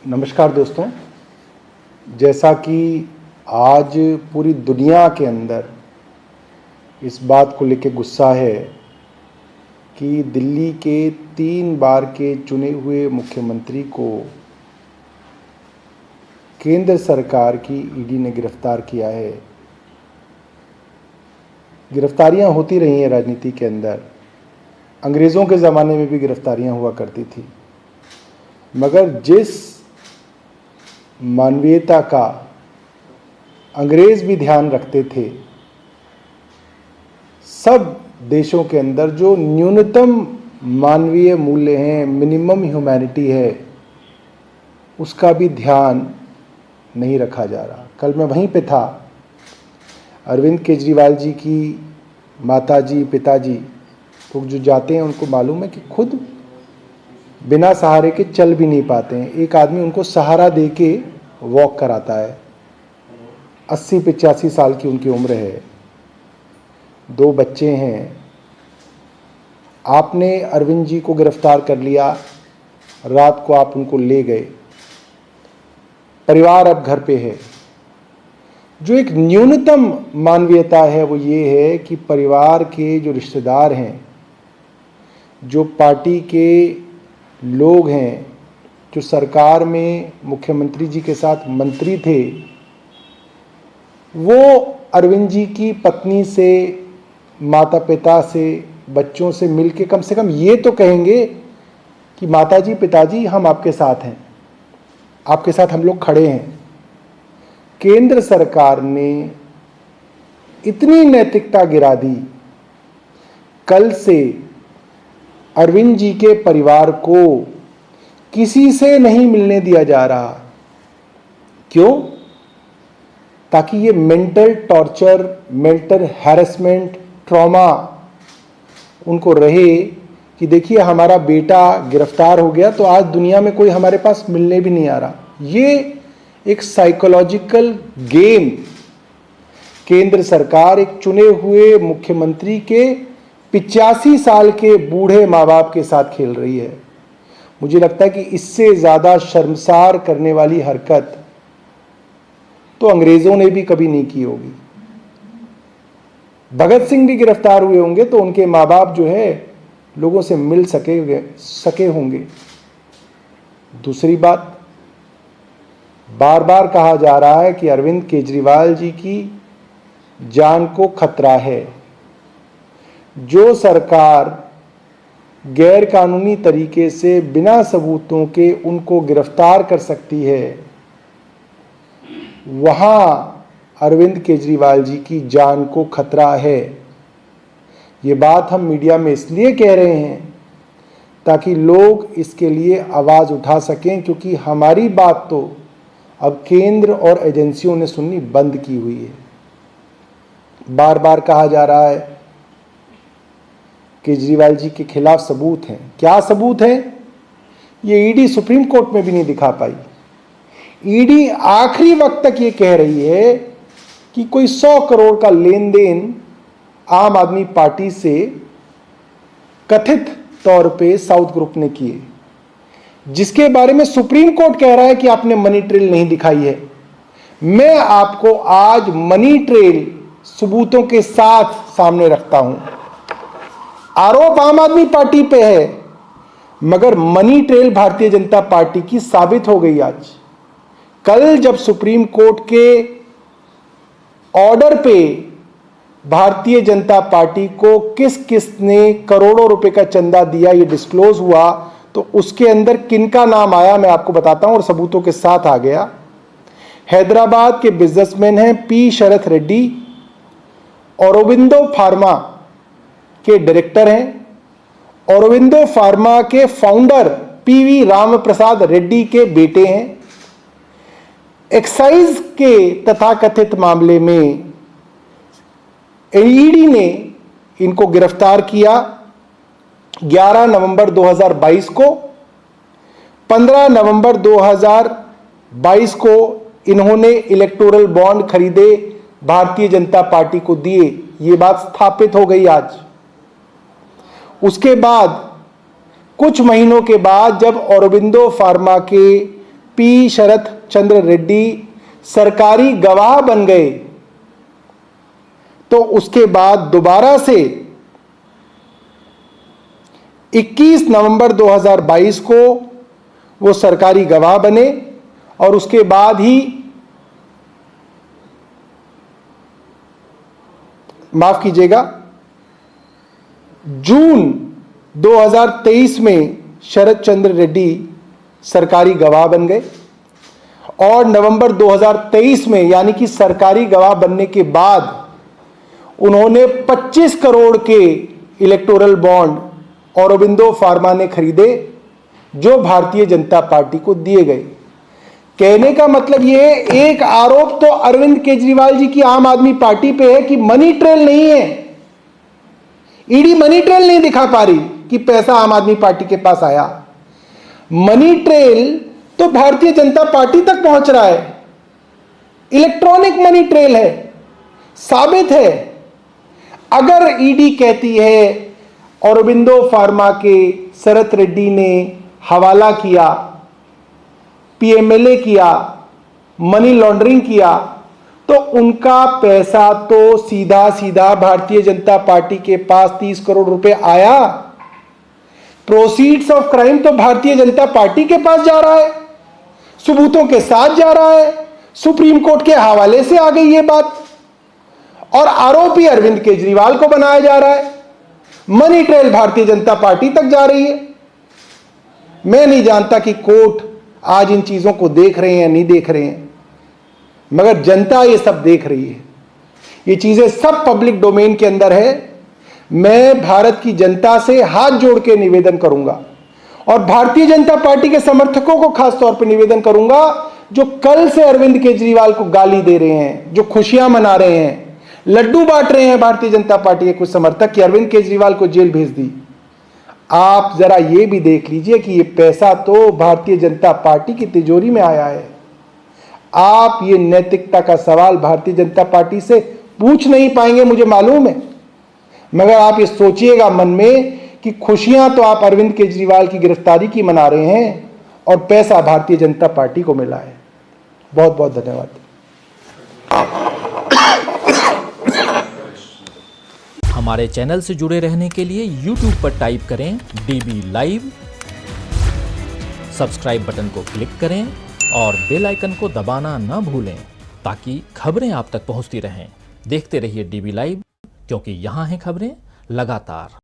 नमस्कार दोस्तों। जैसा कि आज पूरी दुनिया के अंदर इस बात को लेकर गुस्सा है कि दिल्ली के 3 बार के चुने हुए मुख्यमंत्री को केंद्र सरकार की ईडी ने गिरफ्तार किया है। गिरफ्तारियां होती रही हैं राजनीति के अंदर, अंग्रेज़ों के ज़माने में भी गिरफ्तारियां हुआ करती थी, मगर जिस मानवीयता का अंग्रेज़ भी ध्यान रखते थे, सब देशों के अंदर जो न्यूनतम मानवीय मूल्य हैं, मिनिमम ह्यूमैनिटी है, उसका भी ध्यान नहीं रखा जा रहा। कल मैं वहीं पे था। अरविंद केजरीवाल जी की माताजी पिताजी लोग जो जाते हैं उनको मालूम है कि खुद बिना सहारे के चल भी नहीं पाते हैं। एक आदमी उनको सहारा दे के वॉक कराता है। 80-85 साल की उनकी उम्र है, 2 बच्चे हैं। आपने अरविंद जी को गिरफ्तार कर लिया, रात को आप उनको ले गए, परिवार अब घर पे है। जो एक न्यूनतम मानवीयता है वो ये है कि परिवार के जो रिश्तेदार हैं, जो पार्टी के लोग हैं, जो सरकार में मुख्यमंत्री जी के साथ मंत्री थे, वो अरविंद जी की पत्नी से, माता पिता से, बच्चों से मिलके कम से कम ये तो कहेंगे कि माताजी पिताजी हम आपके साथ हैं, आपके साथ हम लोग खड़े हैं। केंद्र सरकार ने इतनी नैतिकता गिरा दी। कल से अरविंद जी के परिवार को किसी से नहीं मिलने दिया जा रहा। क्यों? ताकि ये mental torture, mental harassment, trauma उनको रहे कि देखिए हमारा बेटा गिरफ्तार हो गया तो आज दुनिया में कोई हमारे पास मिलने भी नहीं आ रहा। ये एक साइकोलॉजिकल गेम केंद्र सरकार एक चुने हुए मुख्यमंत्री के 85 साल के बूढ़े माँ बाप के साथ खेल रही है। मुझे लगता है कि इससे ज़्यादा शर्मसार करने वाली हरकत तो अंग्रेज़ों ने भी कभी नहीं की होगी। भगत सिंह भी गिरफ्तार हुए होंगे तो उनके माँ बाप जो है लोगों से मिल सके होंगे। दूसरी बात, बार बार कहा जा रहा है कि अरविंद केजरीवाल जी की जान को खतरा है। जो सरकार गैर कानूनी तरीके से बिना सबूतों के उनको गिरफ्तार कर सकती है, वहां अरविंद केजरीवाल जी की जान को खतरा है। ये बात हम मीडिया में इसलिए कह रहे हैं ताकि लोग इसके लिए आवाज़ उठा सकें, क्योंकि हमारी बात तो अब केंद्र और एजेंसियों ने सुननी बंद की हुई है। बार बार कहा जा रहा है केजरीवाल जी के खिलाफ सबूत हैं। क्या सबूत है? ये ईडी सुप्रीम कोर्ट में भी नहीं दिखा पाई। ईडी आखिरी वक्त तक ये कह रही है कि कोई 100 करोड़ का लेन देन आम आदमी पार्टी से कथित तौर पे साउथ ग्रुप ने किए, जिसके बारे में सुप्रीम कोर्ट कह रहा है कि आपने मनी ट्रेल नहीं दिखाई है। मैं आपको आज मनी ट्रेल सबूतों के साथ सामने रखता हूं। आरोप आम आदमी पार्टी पे है, मगर money trail Bharatiya Janata party की साबित हो गई आज। कल जब सुप्रीम कोर्ट के ऑर्डर पे भारतीय जनता पार्टी को किस किस ने करोड़ों रुपए का चंदा दिया ये डिस्क्लोज हुआ, तो उसके अंदर किनका नाम आया मैं आपको बताता हूं और सबूतों के साथ आ गया। हैदराबाद के बिजनेसमैन हैं पी शरथ रेड्डी, औरोबिंदो फार्मा के डायरेक्टर हैं, औरोबिंदो फार्मा के फाउंडर पीवी राम प्रसाद रेड्डी के बेटे हैं। एक्साइज के तथाकथित मामले में ईडी ने इनको गिरफ्तार किया 11 नवंबर 2022 को। 15 नवंबर 2022 को इन्होंने इलेक्टोरल बॉन्ड खरीदे, भारतीय जनता पार्टी को दिए। ये बात स्थापित हो गई आज। उसके बाद कुछ महीनों के बाद जब औरोबिंदो फार्मा के पी शरत चंद्र रेड्डी सरकारी गवाह बन गए तो उसके बाद दोबारा से 21 नवंबर 2022 को वो सरकारी गवाह बने और उसके बाद ही, माफ कीजिएगा, जून 2023 में शरत चंद्र रेड्डी सरकारी गवाह बन गए और नवंबर 2023 में यानी कि सरकारी गवाह बनने के बाद उन्होंने 25 करोड़ के इलेक्टोरल बॉन्ड औरोबिंदो फार्मा ने खरीदे जो भारतीय जनता पार्टी को दिए गए। कहने का मतलब यह, एक आरोप तो अरविंद केजरीवाल जी की आम आदमी पार्टी पे है कि मनी ट्रेल नहीं है, ईडी मनी ट्रेल नहीं दिखा पा रही कि पैसा आम आदमी पार्टी के पास आया। मनी ट्रेल तो भारतीय जनता पार्टी तक पहुंच रहा है, इलेक्ट्रॉनिक मनी ट्रेल है, साबित है। अगर ईडी कहती है औरोबिंदो फार्मा के शरत रेड्डी ने हवाला किया, पीएमएलए किया, मनी लॉन्ड्रिंग किया, तो उनका पैसा तो सीधा सीधा भारतीय जनता पार्टी के पास 30 करोड़ रुपए आया। प्रोसीड्स ऑफ क्राइम तो भारतीय जनता पार्टी के पास जा रहा है, सबूतों के साथ जा रहा है, सुप्रीम कोर्ट के हवाले से आ गई ये बात, और आरोपी अरविंद केजरीवाल को बनाया जा रहा है। Money trail Bharatiya Janata party तक जा रही है। मैं नहीं जानता कि कोर्ट आज इन चीजों को देख रहे हैं या नहीं देख रहे हैं, मगर जनता ये सब देख रही है। ये चीजें सब पब्लिक डोमेन के अंदर है। मैं भारत की जनता से हाथ जोड़ के निवेदन करूंगा और भारतीय जनता पार्टी के समर्थकों को खास तौर पर निवेदन करूंगा, जो कल से अरविंद केजरीवाल को गाली दे रहे हैं, जो खुशियां मना रहे हैं, लड्डू बांट रहे हैं भारतीय जनता पार्टी के कुछ समर्थक कि अरविंद केजरीवाल को जेल भेज दी। आप जरा ये भी देख लीजिए कि ये पैसा तो भारतीय जनता पार्टी की तिजोरी में आया है। आप ये नैतिकता का सवाल भारतीय जनता पार्टी से पूछ नहीं पाएंगे, मुझे मालूम है, मगर आप ये सोचिएगा मन में कि खुशियां तो आप अरविंद केजरीवाल की गिरफ्तारी की मना रहे हैं और पैसा भारतीय जनता पार्टी को मिला है। बहुत बहुत धन्यवाद। हमारे चैनल से जुड़े रहने के लिए YouTube पर टाइप करें DB लाइव, सब्सक्राइब बटन को क्लिक करें और बेल आइकन को दबाना ना भूलें ताकि खबरें आप तक पहुंचती रहें। देखते रहिए DB लाइव, क्योंकि यहाँ हैं खबरें लगातार।